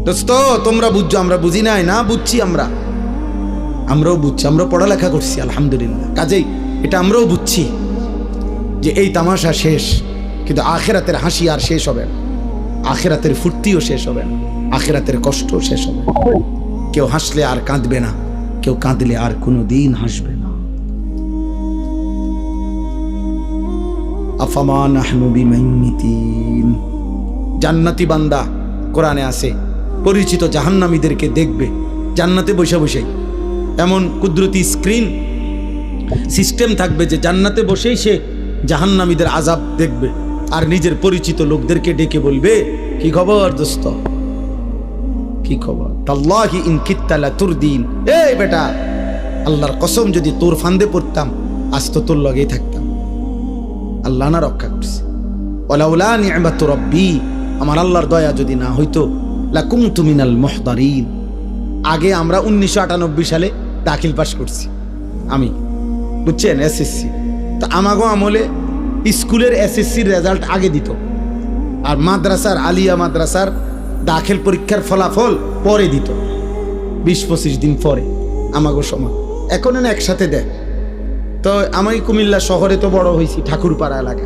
দোস্ত তোমরা বুঝছো, আমরা বুঝি নাই না, বুঝছি আমরাও বুঝছি, আমরা পড়ালেখা করছি আলহামদুলিল্লাহ। কাজেই এটা আমরাও বুঝছি যে এই তামাশা শেষ, কিন্তু আখেরাতের হাসি আর শেষ হবে না, আখেরাতের ফুর্তিও শেষ হবে না, আখেরাতের কষ্ট শেষ হবে না। কেউ হাসলে আর কাঁদবে না, কেউ কাঁদলে আর কোনো দিন হাসবে না। আফামা নাহনু বিমাইমিতিন। জান্নাতি বান্দা কোরআনে আছে পরিচিত জাহান্নামীদেরকে দেখবে জান্নাতে বসে বসেই। এমন কুদরতি স্ক্রিন সিস্টেম থাকবে যে জান্নাতে বসেই সে জাহান্নামীদের আযাব দেখবে, আর নিজের পরিচিত লোকদেরকে ডেকে বলবে, কি খবর দোস্ত, কি খবর, তাল্লাহি ইন কিত্তা লাতুরদিন। এই বেটা, আল্লাহর কসম যদি তোর ফান্দে পড়তাম আজ তো তোর লগেই থাকতাম। আল্লাহ না রক্ষা করছে। ওয়ালাউলা নি'মাতু রাব্বি, আমার আল্লাহর দয়া যদি না হইতো, লাকুনতু মিনাল মুহদারিন। আগে আমরা 1998 সালে দাখিল পাস করছি আমি, বুঝছেন, এসএসসি। তো আমাগো আমলে স্কুলের এসএসসির রেজাল্ট আগে দিত, আর মাদ্রাসার আলিয়া মাদ্রাসার দাখিল পরীক্ষার ফলাফল পরে দিত, 20-25 দিন পরে আমাগো সময়। এখন একসাথে দেয়। তো আমি কুমিল্লা শহরে তো বড় হয়েছি, ঠাকুরপাড়া এলাকা।